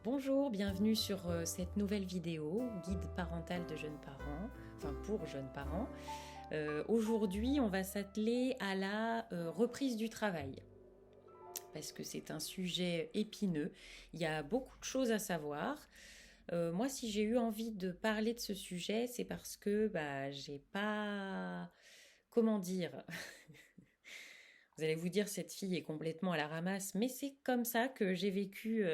Bonjour, bienvenue sur cette nouvelle vidéo, guide parental de jeunes parents, enfin pour jeunes parents. Aujourd'hui, on va s'atteler à la reprise du travail, parce que c'est un sujet épineux. Il y a beaucoup de choses à savoir. Moi, si j'ai eu envie de parler de ce sujet, c'est parce que j'ai pas... Comment dire? Vous allez vous dire, cette fille est complètement à la ramasse, mais c'est comme ça que j'ai vécu,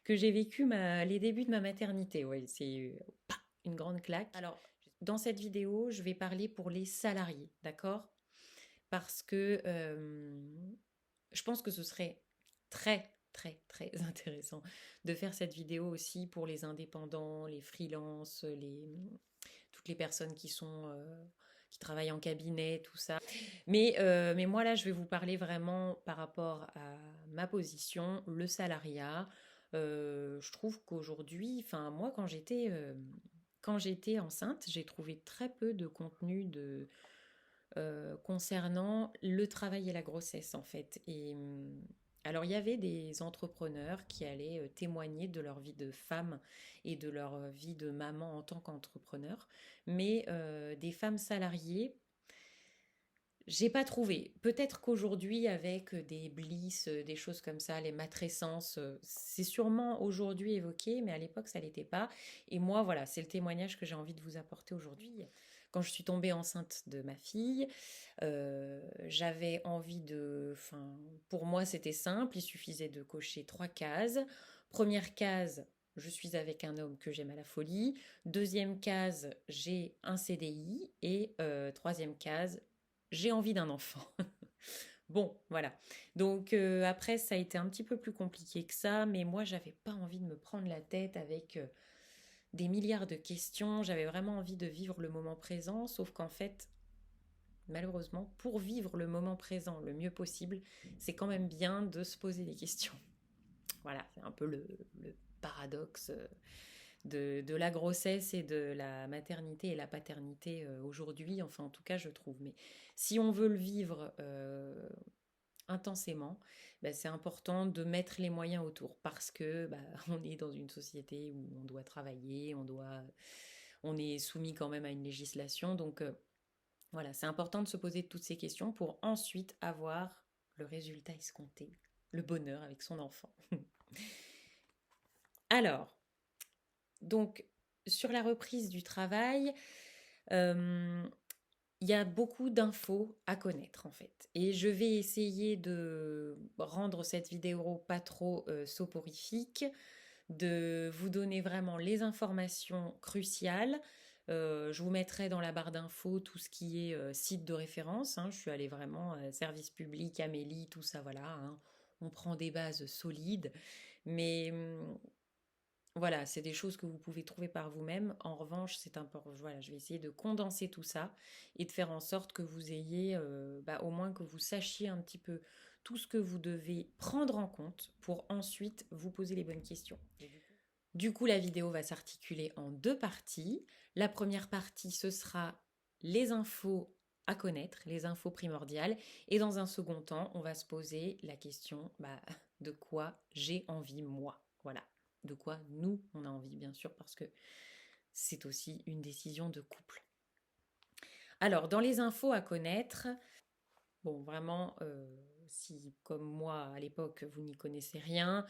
les débuts de ma maternité. Ouais, c'est une grande claque. Alors, dans cette vidéo, je vais parler pour les salariés, d'accord? Parce que je pense que ce serait très intéressant de faire cette vidéo aussi pour les indépendants, les freelances, toutes les personnes qui travaillent en cabinet, tout ça. Mais moi, là, je vais vous parler vraiment par rapport à ma position, le salariat. Je trouve qu'aujourd'hui, enfin, moi, quand j'étais enceinte, j'ai trouvé très peu de contenu concernant le travail et la grossesse, en fait. Alors, il y avait des entrepreneurs qui allaient témoigner de leur vie de femme et de leur vie de maman en tant qu'entrepreneur, mais des femmes salariées, j'ai pas trouvé. Peut-être qu'aujourd'hui, avec des bliss, des choses comme ça, les matrescences, c'est sûrement aujourd'hui évoqué, mais à l'époque, ça l'était pas. Et moi, voilà, c'est le témoignage que j'ai envie de vous apporter aujourd'hui. Quand je suis tombée enceinte de ma fille, j'avais envie de... Enfin, pour moi, c'était simple, il suffisait de cocher 3 cases. Première case, je suis avec un homme que j'aime à la folie. Deuxième case, j'ai un CDI. Et troisième case, j'ai envie d'un enfant. Bon, voilà. Donc après, ça a été un petit peu plus compliqué que ça, mais moi, j'avais pas envie de me prendre la tête avec des milliards de questions. J'avais vraiment envie de vivre le moment présent, sauf qu'en fait, malheureusement, pour vivre le moment présent le mieux possible, c'est quand même bien de se poser des questions. Voilà, c'est un peu le paradoxe de la grossesse et de la maternité et la paternité aujourd'hui, enfin en tout cas je trouve. Mais si on veut le vivre intensément, c'est important de mettre les moyens autour parce que on est dans une société où on doit travailler, on est soumis quand même à une législation, donc voilà, c'est important de se poser toutes ces questions pour ensuite avoir le résultat escompté, le bonheur avec son enfant. Alors, donc, sur la reprise du travail, euh, il y a beaucoup d'infos à connaître en fait. Et je vais essayer de rendre cette vidéo pas trop soporifique, de vous donner vraiment les informations cruciales. Je vous mettrai dans la barre d'infos tout ce qui est site de référence, hein. Je suis allée vraiment service public, Amélie, tout ça, voilà, hein. On prend des bases solides. Mais voilà, c'est des choses que vous pouvez trouver par vous-même. En revanche, c'est important. Voilà, je vais essayer de condenser tout ça et de faire en sorte que vous ayez, au moins que vous sachiez un petit peu tout ce que vous devez prendre en compte pour ensuite vous poser les bonnes questions. Du coup, la vidéo va s'articuler en deux parties. La première partie, ce sera les infos à connaître, les infos primordiales. Et dans un second temps, on va se poser la question de quoi j'ai envie moi. Voilà, de quoi nous, on a envie, bien sûr, parce que c'est aussi une décision de couple. Alors, dans les infos à connaître, bon, vraiment, si comme moi à l'époque vous n'y connaissez rien,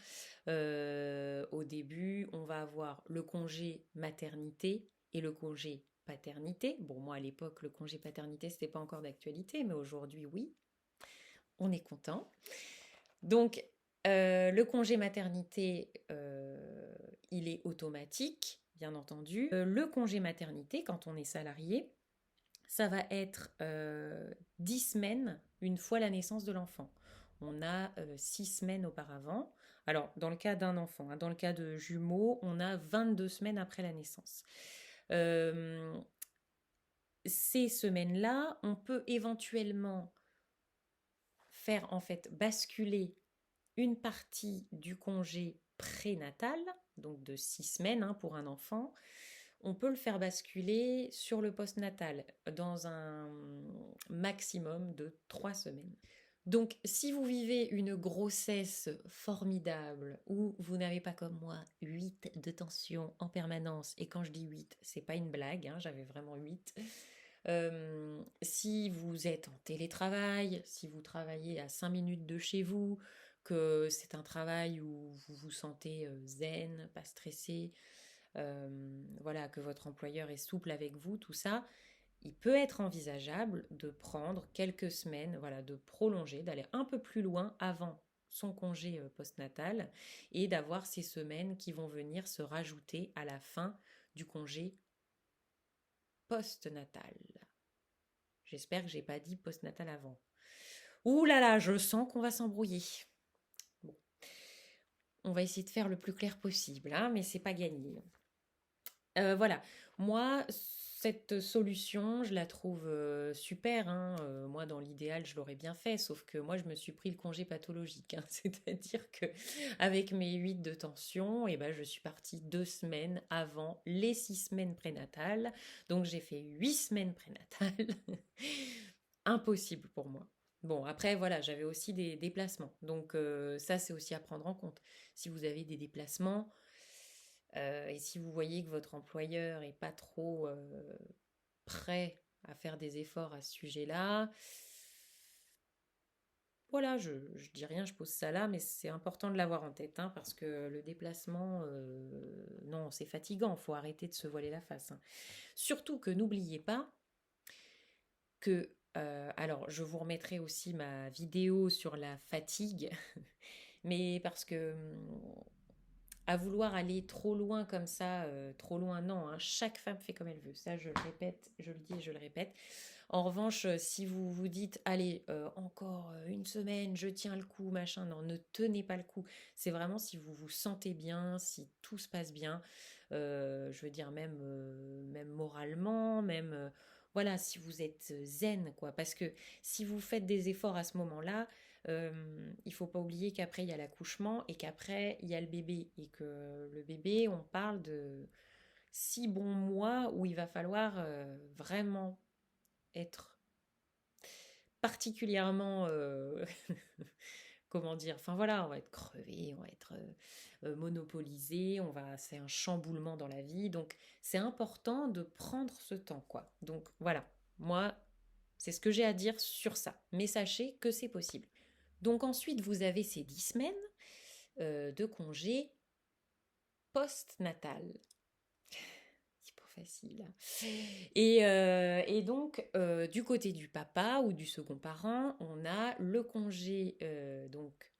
au début on va avoir le congé maternité et le congé paternité. Bon, moi à l'époque le congé paternité c'était pas encore d'actualité, mais aujourd'hui oui, on est content. Donc le congé maternité, il est automatique, bien entendu. Le congé maternité, quand on est salarié, ça va être 10 semaines une fois la naissance de l'enfant. On a 6 semaines auparavant. Alors, dans le cas d'un enfant, hein, dans le cas de jumeaux, on a 22 semaines après la naissance. Euh, Ces semaines-là, on peut éventuellement faire en fait basculer une partie du congé prénatal, donc de 6 semaines hein, pour un enfant, on peut le faire basculer sur le postnatal dans un maximum de 3 semaines. Donc, si vous vivez une grossesse formidable où vous n'avez pas comme moi 8 de tension en permanence, et quand je dis 8, c'est pas une blague, hein, j'avais vraiment 8. Si vous êtes en télétravail, si vous travaillez à 5 minutes de chez vous, que c'est un travail où vous vous sentez zen, pas stressé, voilà, que votre employeur est souple avec vous, tout ça, il peut être envisageable de prendre quelques semaines, voilà, de prolonger, d'aller un peu plus loin avant son congé postnatal et d'avoir ces semaines qui vont venir se rajouter à la fin du congé postnatal. J'espère que j'ai pas dit postnatal avant. Ouh là là, je sens qu'on va s'embrouiller. Bon, on va essayer de faire le plus clair possible, hein, mais c'est pas gagné. Voilà, moi, cette solution, je la trouve super, hein. Moi, dans l'idéal, je l'aurais bien fait, sauf que moi, je me suis pris le congé pathologique, hein. C'est-à-dire que avec mes 8 de tension, et ben, je suis partie 2 semaines avant les 6 semaines prénatales. Donc, j'ai fait 8 semaines prénatales. Impossible pour moi. Bon, après, voilà, j'avais aussi des déplacements. Donc, ça, c'est aussi à prendre en compte. Si vous avez des déplacements, et si vous voyez que votre employeur est pas trop prêt à faire des efforts à ce sujet-là, voilà, je dis rien, je pose ça là, mais c'est important de l'avoir en tête, hein, parce que le déplacement, non, c'est fatigant, faut arrêter de se voiler la face, hein. Surtout que n'oubliez pas que, alors je vous remettrai aussi ma vidéo sur la fatigue, mais parce que à vouloir aller trop loin comme ça, trop loin, non, hein, chaque femme fait comme elle veut. Ça, je le répète, je le dis et je le répète. En revanche, si vous vous dites, allez, encore une semaine, je tiens le coup, machin, non, ne tenez pas le coup. C'est vraiment si vous vous sentez bien, si tout se passe bien, je veux dire même moralement, même, voilà, si vous êtes zen, quoi. Parce que si vous faites des efforts à ce moment-là, il faut pas oublier qu'après il y a l'accouchement et qu'après il y a le bébé et que le bébé, on parle de 6 bons mois où il va falloir vraiment être particulièrement, comment dire, enfin voilà, on va être crevé, on va être monopolisé, c'est un chamboulement dans la vie, donc c'est important de prendre ce temps, quoi. Donc voilà, moi, c'est ce que j'ai à dire sur ça, mais sachez que c'est possible. Donc ensuite, vous avez ces 10 semaines de congé post-natal. C'est pas facile. Et donc, du côté du papa ou du second parent, on a le congé donc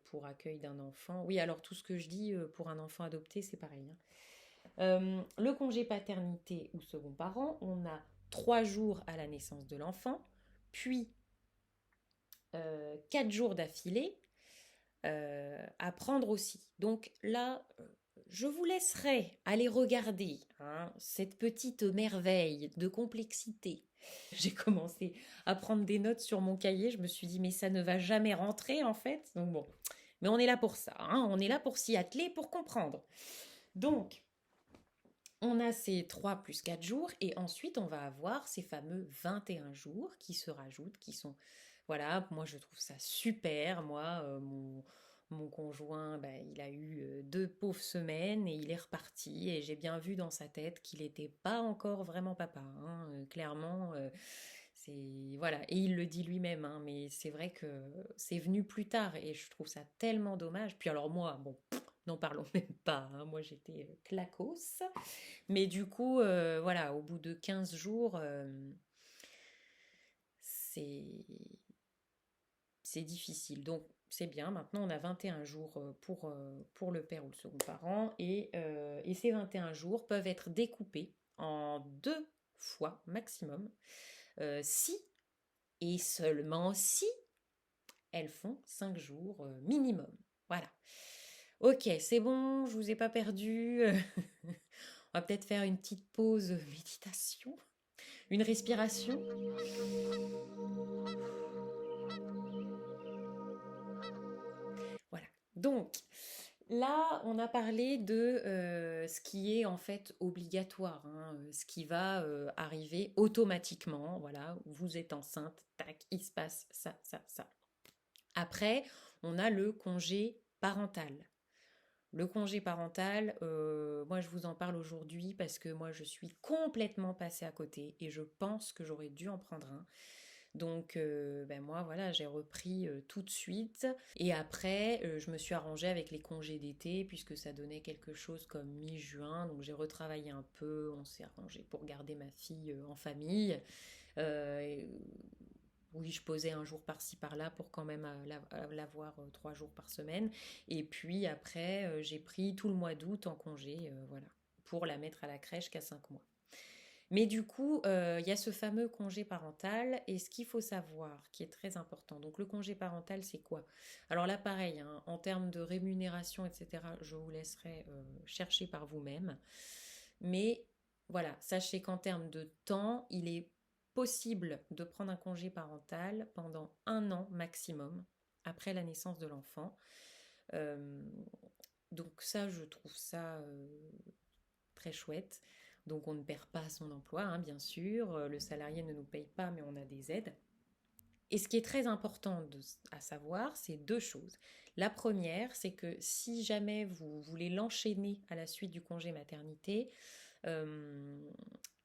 pour accueil d'un enfant. Oui, alors tout ce que je dis pour un enfant adopté, c'est pareil, hein. Le congé paternité ou second parent, on a 3 jours à la naissance de l'enfant, puis 4 jours d'affilée à prendre aussi. Donc là, je vous laisserai aller regarder, hein, cette petite merveille de complexité. J'ai commencé à prendre des notes sur mon cahier, je me suis dit mais ça ne va jamais rentrer en fait. Donc bon, mais on est là pour ça, hein, on est là pour s'y atteler, pour comprendre. Donc, on a ces 3 plus 4 jours et ensuite on va avoir ces fameux 21 jours qui se rajoutent, qui sont, voilà, moi je trouve ça super. Moi, mon conjoint, bah, il a eu 2 pauvres semaines et il est reparti et j'ai bien vu dans sa tête qu'il n'était pas encore vraiment papa, hein, clairement. C'est voilà, et il le dit lui-même, hein, mais c'est vrai que c'est venu plus tard et je trouve ça tellement dommage. Puis alors moi, bon, n'en parlons même pas, hein, moi j'étais clacos. Mais du coup, voilà, au bout de 15 jours, c'est c'est difficile. Donc, c'est bien. Maintenant, on a 21 jours pour le père ou le second parent. Et ces 21 jours peuvent être découpés en 2 fois maximum, si et seulement si elles font 5 jours minimum. Voilà. Ok, c'est bon, je vous ai pas perdu. On va peut-être faire une petite pause méditation. Une respiration. Voilà. Donc, là, on a parlé de ce qui est en fait obligatoire, hein, ce qui va arriver automatiquement. Voilà, vous êtes enceinte, tac, il se passe ça, ça, ça. Après, on a le congé parental. Le congé parental, moi je vous en parle aujourd'hui parce que moi je suis complètement passée à côté et je pense que j'aurais dû en prendre un. Donc ben moi voilà, j'ai repris tout de suite et après je me suis arrangée avec les congés d'été puisque ça donnait quelque chose comme mi-juin. Donc j'ai retravaillé un peu, on s'est arrangé pour garder ma fille en famille. Euh, oui, je posais un jour par-ci par-là pour quand même l'avoir 3 jours par semaine. Et puis après, j'ai pris tout le mois d'août en congé, voilà, pour la mettre à la crèche qu'à 5 mois. Mais du coup, il y a ce fameux congé parental et ce qu'il faut savoir, qui est très important. Donc le congé parental, c'est quoi? Alors là, pareil, hein, en termes de rémunération, etc., je vous laisserai chercher par vous-même. Mais voilà, sachez qu'en termes de temps, il est possible de prendre un congé parental pendant 1 an maximum après la naissance de l'enfant. Euh, donc ça, je trouve ça très chouette. Donc on ne perd pas son emploi, hein, bien sûr. Le salarié ne nous paye pas, mais on a des aides. Et ce qui est très important à savoir, c'est 2 choses. La première, c'est que si jamais vous voulez l'enchaîner à la suite du congé maternité, euh,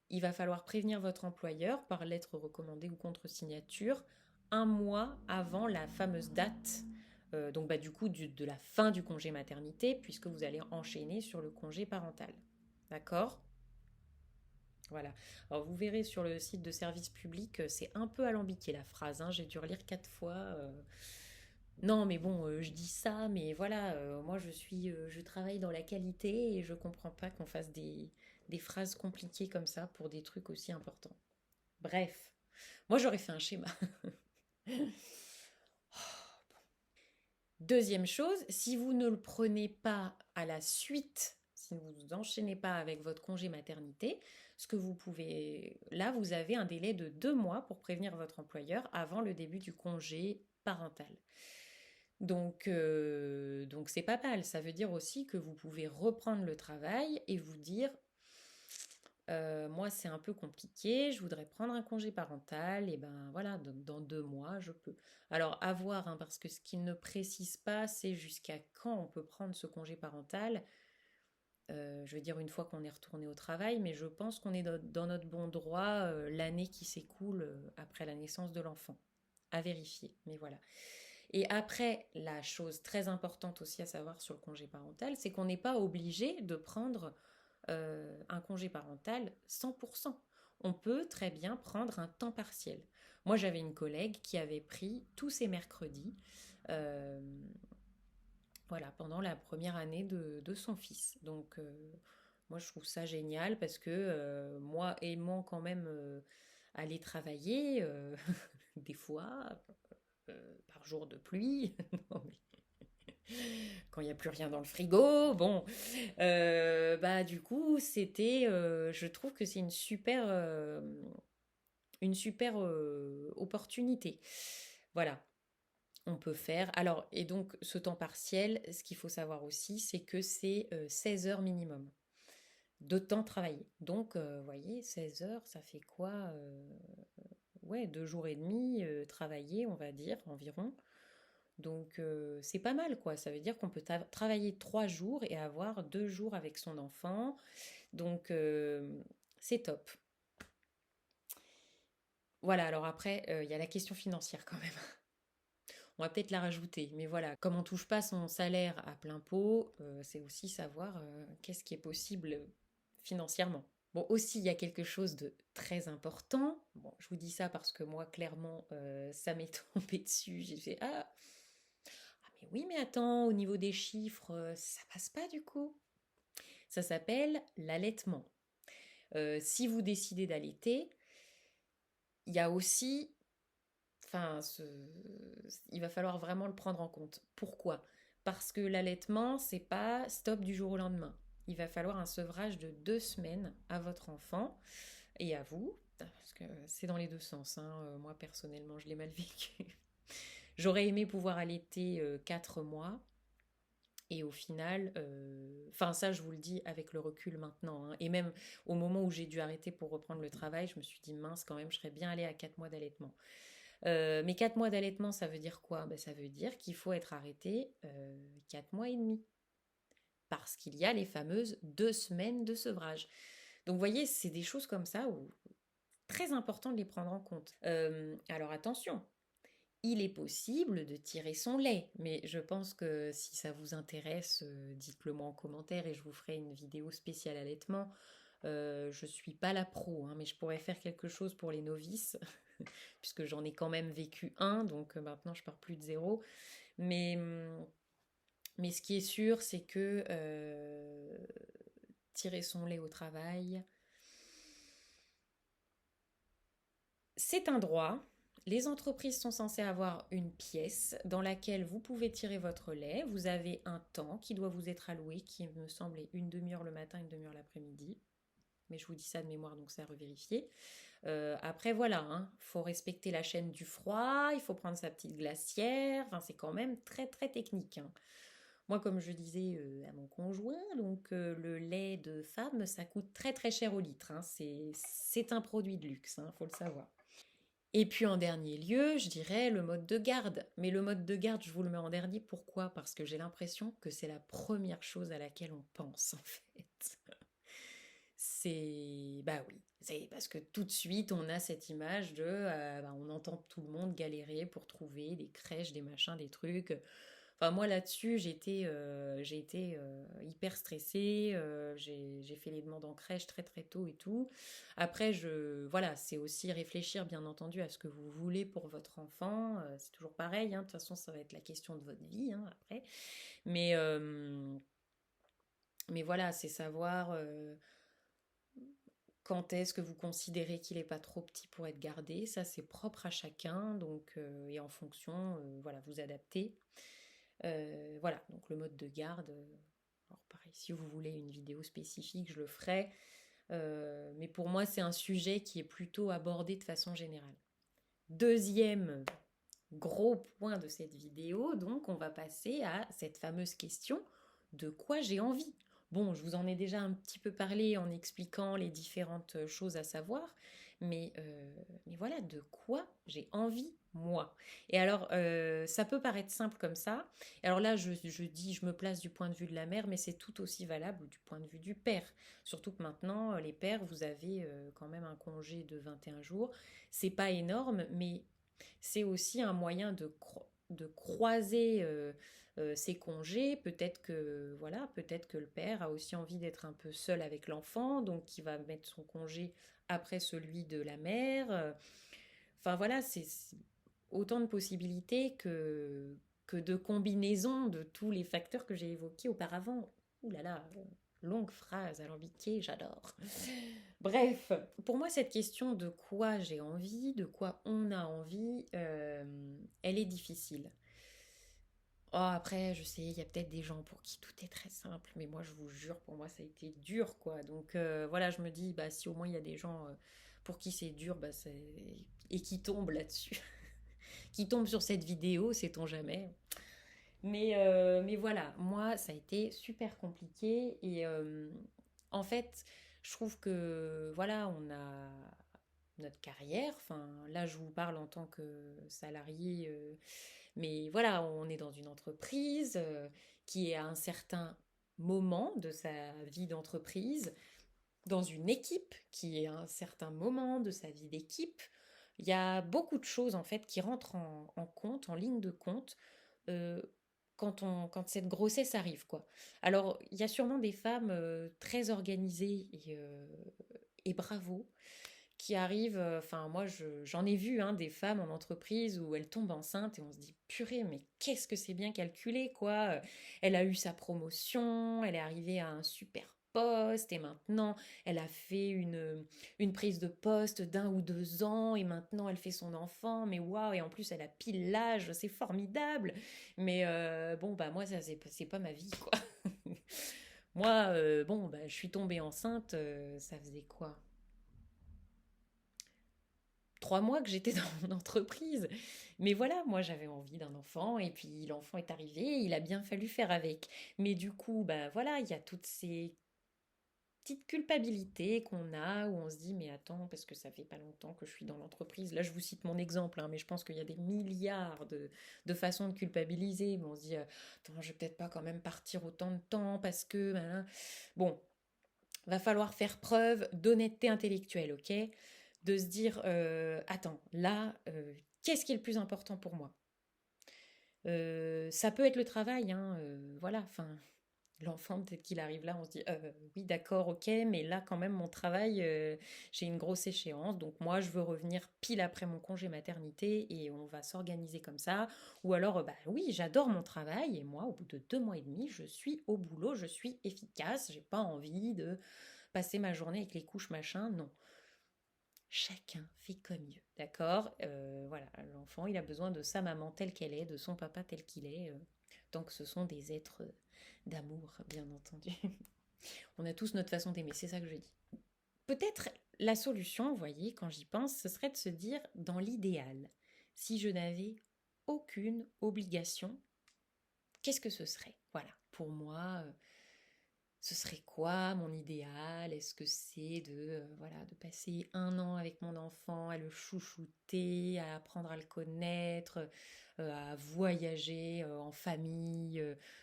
il va falloir prévenir votre employeur par lettre recommandée ou contre-signature 1 mois avant la fameuse date, donc bah, du coup de la fin du congé maternité, puisque vous allez enchaîner sur le congé parental. D'accord? Voilà. Alors vous verrez sur le site de service public, c'est un peu alambiqué la phrase, hein, j'ai dû relire 4 fois. Non, mais bon, je dis ça, mais voilà, moi je travaille dans la qualité et je comprends pas qu'on fasse des phrases compliquées comme ça pour des trucs aussi importants. Bref, moi j'aurais fait un schéma. Deuxième chose, si vous ne le prenez pas à la suite, si vous vous enchaînez pas avec votre congé maternité, ce que vous pouvez, là vous avez un délai de 2 mois pour prévenir votre employeur avant le début du congé parental. Donc c'est pas mal. Ça veut dire aussi que vous pouvez reprendre le travail et vous dire, moi c'est un peu compliqué, je voudrais prendre un congé parental, et ben voilà, dans 2 mois je peux. Alors à voir, hein, parce que ce qu'il ne précise pas, c'est jusqu'à quand on peut prendre ce congé parental. Je veux dire une fois qu'on est retourné au travail, mais je pense qu'on est dans notre bon droit l'année qui s'écoule après la naissance de l'enfant. À vérifier, mais voilà. Et après, la chose très importante aussi à savoir sur le congé parental, c'est qu'on n'est pas obligé de prendre un congé parental 100%. On peut très bien prendre un temps partiel. Moi, j'avais une collègue qui avait pris tous ses mercredis, euh, voilà, pendant la première année de son fils. Donc, moi, je trouve ça génial parce que moi, aimant quand même aller travailler, des fois, par jour de pluie. Non, mais quand il n'y a plus rien dans le frigo, bon, bah du coup, je trouve que c'est une super opportunité. Voilà, on peut faire. Alors, et donc, ce temps partiel, ce qu'il faut savoir aussi, c'est que c'est 16 heures minimum de temps travaillé. Donc, vous voyez, 16 heures, ça fait quoi ouais, 2 jours et demi travaillés, on va dire, environ. Donc c'est pas mal quoi, ça veut dire qu'on peut travailler 3 jours et avoir 2 jours avec son enfant. Donc c'est top. Voilà, alors après, il y a la question financière quand même. On va peut-être la rajouter, mais voilà, comme on touche pas son salaire à plein pot, c'est aussi savoir qu'est-ce qui est possible financièrement. Bon, aussi, il y a quelque chose de très important. Bon, je vous dis ça parce que moi, clairement, ça m'est tombé dessus. J'ai fait ah mais oui, mais attends, au niveau des chiffres, ça passe pas du coup. Ça s'appelle l'allaitement. Si vous décidez d'allaiter, il y a aussi, enfin, il va falloir vraiment le prendre en compte. Pourquoi? Parce que l'allaitement, c'est pas stop du jour au lendemain. Il va falloir un sevrage de 2 semaines à votre enfant et à vous, parce que c'est dans les deux sens, hein. Moi, personnellement, je l'ai mal vécu. J'aurais aimé pouvoir allaiter 4 mois. Et au final, enfin ça je vous le dis avec le recul maintenant, hein, et même au moment où j'ai dû arrêter pour reprendre le travail, je me suis dit mince quand même, je serais bien allée à 4 mois d'allaitement. Mais 4 mois d'allaitement, ça veut dire quoi? Ben, ça veut dire qu'il faut être arrêté 4 mois et demi. Parce qu'il y a les fameuses 2 semaines de sevrage. Donc, vous voyez, c'est des choses comme ça où très important de les prendre en compte. Alors attention, il est possible de tirer son lait, mais je pense que si ça vous intéresse, dites-le moi en commentaire et je vous ferai une vidéo spéciale allaitement. Je suis pas la pro, hein, mais je pourrais faire quelque chose pour les novices, puisque j'en ai quand même vécu un, donc maintenant je pars plus de zéro. Mais, mais ce qui est sûr, c'est que tirer son lait au travail, c'est un droit. Les entreprises sont censées avoir une pièce dans laquelle vous pouvez tirer votre lait. Vous avez un temps qui doit vous être alloué, qui me semble est une demi-heure le matin, une demi-heure l'après-midi. Mais je vous dis ça de mémoire, donc c'est à revérifier. Après, voilà, hein, faut respecter la chaîne du froid, il faut prendre sa petite glacière. Enfin, c'est quand même très, très technique, hein. Moi, comme je disais à mon conjoint, donc le lait de femme, ça coûte très, très cher au litre, hein. C'est un produit de luxe, hein, faut le savoir. Et puis en dernier lieu, je dirais le mode de garde. Mais le mode de garde, je vous le mets en dernier. Pourquoi? Parce que j'ai l'impression que c'est la première chose à laquelle on pense, en fait. C'est... Bah oui, c'est parce que tout de suite, on a cette image de... bah, on entend tout le monde galérer pour trouver des crèches, des machins, des trucs. Enfin, moi là-dessus, j'ai été hyper stressée. J'ai fait les demandes en crèche très très tôt et tout. Après, voilà, c'est aussi réfléchir bien entendu à ce que vous voulez pour votre enfant. C'est toujours pareil, hein. De toute façon, ça va être la question de votre vie, hein, après. Mais, euh, mais voilà, c'est savoir quand est-ce que vous considérez qu'il n'est pas trop petit pour être gardé. Ça, c'est propre à chacun. Donc, et en fonction, voilà, vous adaptez. Voilà, donc le mode de garde. Alors pareil, si vous voulez une vidéo spécifique, je le ferai. Mais pour moi, c'est un sujet qui est plutôt abordé de façon générale. Deuxième gros point de cette vidéo, donc on va passer à cette fameuse question de quoi j'ai envie. Bon, je vous en ai déjà un petit peu parlé en expliquant les différentes choses à savoir, mais voilà, de quoi j'ai envie moi. Et alors, ça peut paraître simple comme ça. Et alors là, je dis, je me place du point de vue de la mère, mais c'est tout aussi valable du point de vue du père. Surtout que maintenant, les pères, vous avez quand même un congé de 21 jours. C'est pas énorme, mais c'est aussi un moyen de croiser ses congés. Peut-être que voilà, peut-être que le père a aussi envie d'être un peu seul avec l'enfant, donc il va mettre son congé après celui de la mère. Enfin voilà, c'est autant de possibilités que de combinaisons de tous les facteurs que j'ai évoqués auparavant. Ouh là là, longue phrase alambiquée, j'adore. Bref, pour moi, cette question de quoi j'ai envie, de quoi on a envie, elle est difficile. Oh, après, je sais, il y a peut-être des gens pour qui tout est très simple, mais moi, je vous jure, pour moi, ça a été dur, quoi. Donc voilà, je me dis, bah, si au moins il y a des gens pour qui c'est dur, bah, et qui tombent là-dessus, qui tombent sur cette vidéo, sait-on jamais. Mais voilà, moi, ça a été super compliqué. Et en fait, je trouve que, voilà, on a notre carrière. Enfin, là, je vous parle en tant que salarié. Mais voilà, on est dans une entreprise qui est à un certain moment de sa vie d'entreprise, dans une équipe qui est à un certain moment de sa vie d'équipe. Il y a beaucoup de choses, en fait, qui rentrent en compte, en ligne de compte euh, quand cette grossesse arrive, quoi. Alors, il y a sûrement des femmes très organisées et bravo, qui arrivent, enfin moi j'en ai vu hein, des femmes en entreprise où elles tombent enceintes et on se dit purée mais qu'est-ce que c'est bien calculé quoi. Elle a eu sa promotion, elle est arrivée à un super poste et maintenant elle a fait une prise de poste d'1 ou 2 ans et maintenant elle fait son enfant mais waouh et en plus elle a pile l'âge c'est formidable mais bon bah moi ça c'est pas ma vie quoi. Moi bon bah je suis tombée enceinte ça faisait quoi 3 mois que j'étais dans mon entreprise. Mais voilà, moi j'avais envie d'un enfant et puis l'enfant est arrivé, il a bien fallu faire avec. Mais du coup, bah voilà, il y a toutes ces petite culpabilité qu'on a, où on se dit, mais attends, parce que ça fait pas longtemps que je suis dans l'entreprise. Là, je vous cite mon exemple, hein, mais je pense qu'il y a des milliards de façons de culpabiliser. Mais on se dit, attends, je vais peut-être pas quand même partir autant de temps parce que... hein. Bon, va falloir faire preuve d'honnêteté intellectuelle, ok? De se dire, attends, là, qu'est-ce qui est le plus important pour moi? Ça peut être le travail, hein, voilà, enfin, l'enfant, peut-être qu'il arrive là, on se dit, oui, d'accord, ok, mais là, quand même, mon travail, j'ai une grosse échéance, donc moi, je veux revenir pile après mon congé maternité et on va s'organiser comme ça. Ou alors, bah oui, j'adore mon travail et moi, au bout de 2 mois et demi, je suis au boulot, je suis efficace, j'ai pas envie de passer ma journée avec les couches, machin, non. Chacun fait comme mieux, d'accord. Voilà, l'enfant, il a besoin de sa maman telle qu'elle est, de son papa tel qu'il est, tant que ce sont des êtres d'amour, bien entendu. On a tous notre façon d'aimer, c'est ça que je dis. Peut-être la solution, vous voyez, quand j'y pense, ce serait de se dire, dans l'idéal, si je n'avais aucune obligation, qu'est-ce que ce serait? Voilà, pour moi, ce serait quoi mon idéal? Est-ce que c'est de, voilà, de passer 1 an avec mon enfant, à le chouchouter, à apprendre à le connaître, à voyager en famille,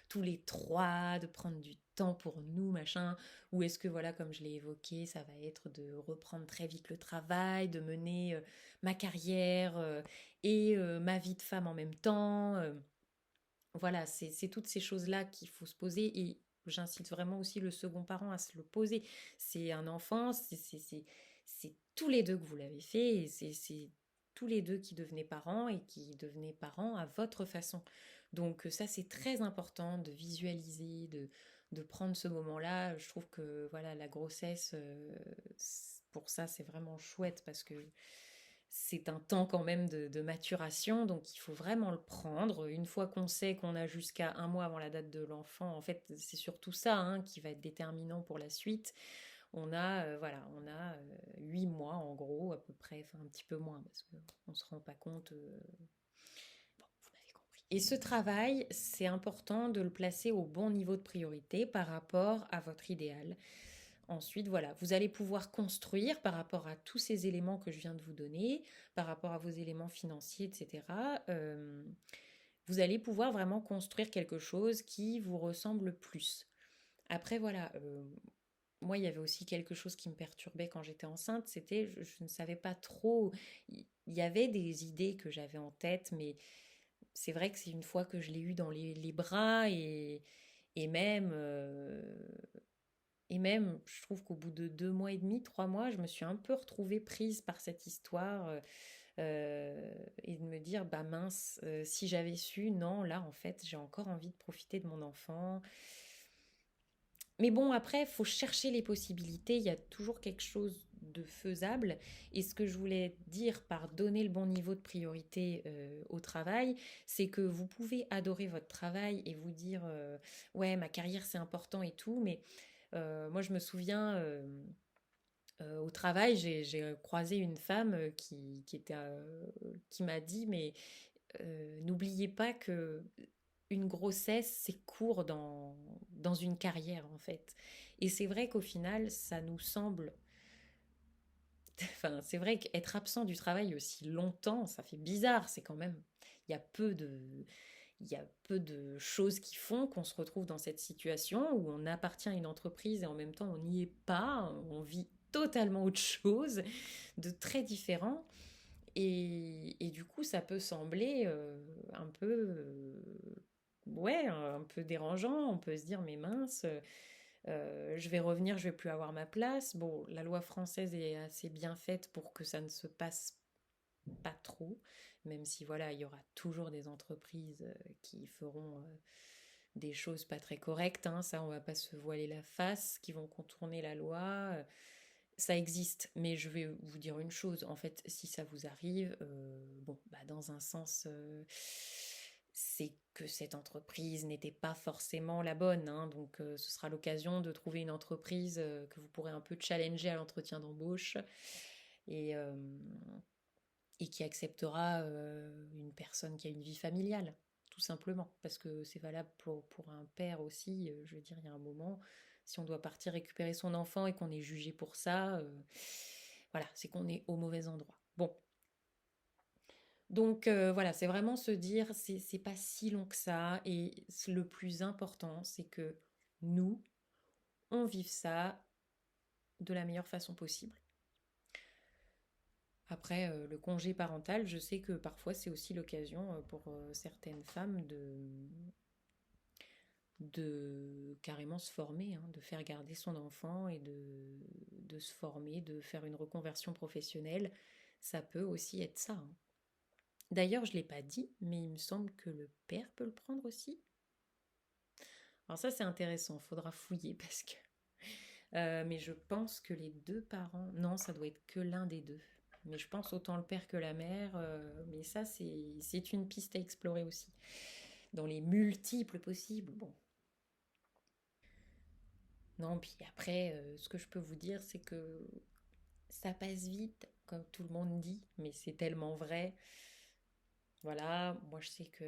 tous les trois, de prendre du temps pour nous, machin? Ou est-ce que, voilà, comme je l'ai évoqué, ça va être de reprendre très vite le travail, de mener ma carrière et ma vie de femme en même temps? Voilà, c'est toutes ces choses-là qu'il faut se poser et j'incite vraiment aussi le second parent à se le poser. C'est un enfant, c'est tous les deux que vous l'avez fait et c'est tous les deux qui devenaient parents et qui devenaient parents à votre façon. Donc ça, c'est très important de visualiser, de prendre ce moment-là. Je trouve que voilà, la grossesse, pour ça, c'est vraiment chouette parce que c'est un temps quand même de maturation, donc il faut vraiment le prendre. Une fois qu'on sait qu'on a jusqu'à 1 mois avant la date de l'enfant, en fait, c'est surtout ça hein, qui va être déterminant pour la suite. Voilà, on a 8 mois en gros, à peu près, enfin un petit peu moins, parce qu'on ne se rend pas compte. Bon, vous m'avez compris. Et ce travail, c'est important de le placer au bon niveau de priorité par rapport à votre idéal. Ensuite, voilà, vous allez pouvoir construire par rapport à tous ces éléments que je viens de vous donner, par rapport à vos éléments financiers, etc. Vous allez pouvoir vraiment construire quelque chose qui vous ressemble plus. Après, voilà, moi, il y avait aussi quelque chose qui me perturbait quand j'étais enceinte, c'était, je ne savais pas trop, il y avait des idées que j'avais en tête, mais c'est vrai que c'est une fois que je l'ai eu dans les bras et même, et même, je trouve qu'au bout de 2 mois et demi, 3 mois, je me suis un peu retrouvée prise par cette histoire et de me dire, bah mince, si j'avais su, non, là, en fait, j'ai encore envie de profiter de mon enfant. Mais bon, après, il faut chercher les possibilités, il y a toujours quelque chose de faisable. Et ce que je voulais dire par donner le bon niveau de priorité au travail, c'est que vous pouvez adorer votre travail et vous dire, ouais, ma carrière, c'est important et tout, mais moi, je me souviens, au travail, j'ai croisé une femme qui m'a dit, mais n'oubliez pas que une grossesse, c'est court dans une carrière, en fait. Et c'est vrai qu'au final, ça nous semble... Enfin, c'est vrai qu'être absent du travail aussi longtemps, ça fait bizarre. C'est quand même... Il y a peu de... Il y a peu de choses qui font qu'on se retrouve dans cette situation où on appartient à une entreprise et en même temps on n'y est pas, on vit totalement autre chose, de très différent. Et du coup, ça peut sembler un peu, ouais, un peu dérangeant. On peut se dire, mais mince, je vais revenir, je vais plus avoir ma place. Bon, la loi française est assez bien faite pour que ça ne se passe pas trop, même si voilà, il y aura toujours des entreprises qui feront des choses pas très correctes, hein, ça on va pas se voiler la face, qui vont contourner la loi. Ça existe, mais je vais vous dire une chose, en fait, si ça vous arrive, bon, bah, dans un sens, c'est que cette entreprise n'était pas forcément la bonne, hein, donc ce sera l'occasion de trouver une entreprise que vous pourrez un peu challenger à l'entretien d'embauche et, euh, et qui acceptera une personne qui a une vie familiale, tout simplement, parce que c'est valable pour un père aussi, je veux dire, il y a un moment, Si on doit partir récupérer son enfant et qu'on est jugé pour ça, voilà, c'est qu'on est au mauvais endroit. Bon, donc voilà, c'est vraiment se dire, c'est pas si long que ça, et le plus important, c'est que nous, on vive ça de la meilleure façon possible. Après, le congé parental, je sais que parfois c'est aussi l'occasion pour certaines femmes de carrément se former, hein, de faire garder son enfant et de se former, de faire une reconversion professionnelle. Ça peut aussi être ça, hein. D'ailleurs, je ne l'ai pas dit, mais il me semble que le père peut le prendre aussi. Alors ça, c'est intéressant, il faudra fouiller parce que... mais je pense que les deux parents... Non, ça doit être que l'un des deux. Mais je pense autant le père que la mère. Mais ça, c'est une piste à explorer aussi. Dans les multiples possibles. Bon. Non, puis après, ce que je peux vous dire, c'est que ça passe vite, comme tout le monde dit, mais c'est tellement vrai. Voilà, moi je sais que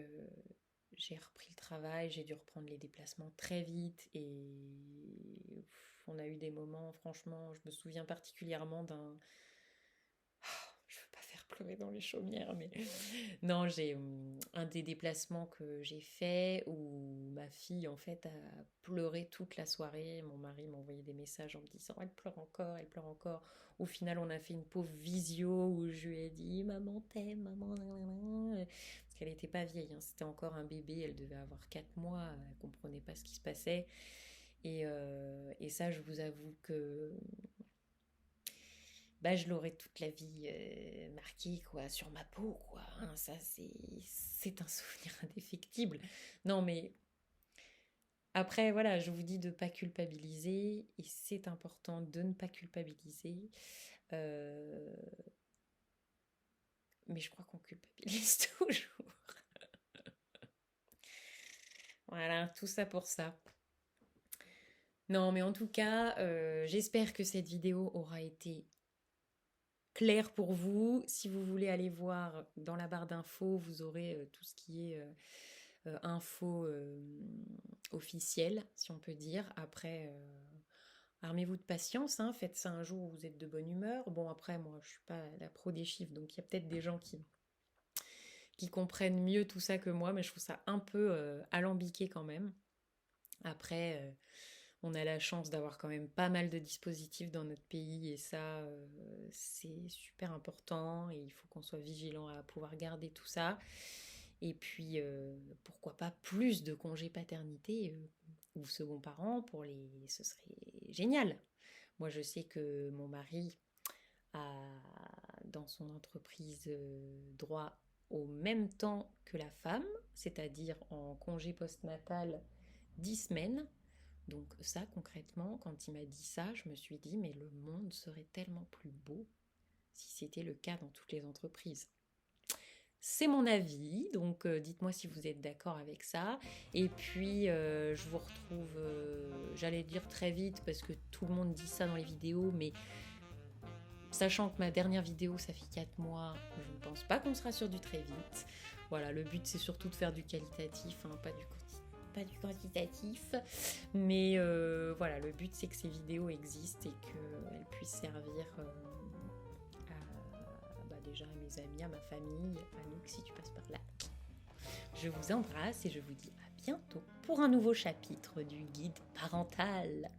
j'ai repris le travail, j'ai dû reprendre les déplacements très vite et on a eu des moments, franchement, je me souviens particulièrement d'un... Je veux pas faire pleurer dans les chaumières, mais non, j'ai un des déplacements que j'ai fait où ma fille en fait a pleuré toute la soirée. Mon mari m'a envoyé des messages en me disant elle pleure encore, elle pleure encore. Au final, on a fait une pauvre visio où je lui ai dit maman t'aime, maman nanana. Parce qu'elle n'était pas vieille, hein, c'était encore un bébé, elle devait avoir 4 mois, elle comprenait pas ce qui se passait. Et ça, je vous avoue que bah, je l'aurai toute la vie marqué quoi, sur ma peau, quoi, hein. Ça, c'est un souvenir indéfectible. Non, mais après, voilà, je vous dis de ne pas culpabiliser, et c'est important de ne pas culpabiliser. Euh, mais je crois qu'on culpabilise toujours. Voilà, tout ça pour ça. Non, mais en tout cas, j'espère que cette vidéo aura été claire pour vous. Si vous voulez aller voir dans la barre d'infos, vous aurez tout ce qui est info officielle, si on peut dire. Après, armez-vous de patience, hein, faites ça un jour où vous êtes de bonne humeur. Bon, après, moi, je suis pas la pro des chiffres, donc il y a peut-être des gens qui comprennent mieux tout ça que moi, mais je trouve ça un peu alambiqué quand même. Après, on a la chance d'avoir quand même pas mal de dispositifs dans notre pays et ça, c'est super important et il faut qu'on soit vigilant à pouvoir garder tout ça. Et puis, pourquoi pas plus de congés paternité ou second parent pour les... Ce serait génial. Moi, je sais que mon mari a, dans son entreprise, droit au même temps que la femme, c'est-à-dire en congé postnatal 10 semaines. Donc ça, concrètement, quand il m'a dit ça, je me suis dit, mais le monde serait tellement plus beau si c'était le cas dans toutes les entreprises. C'est mon avis, donc dites-moi si vous êtes d'accord avec ça. Et puis, je vous retrouve, j'allais dire très vite, parce que tout le monde dit ça dans les vidéos, mais sachant que ma dernière vidéo, ça fait 4 mois, je ne pense pas qu'on sera sur du très vite. Voilà, le but, c'est surtout de faire du qualitatif, hein, pas du quantitatif. Mais voilà, le but, c'est que ces vidéos existent et qu'elles puissent servir déjà à mes amis, à ma famille, à Luc si tu passes par là. Je vous embrasse et je vous dis à bientôt pour un nouveau chapitre du guide parental.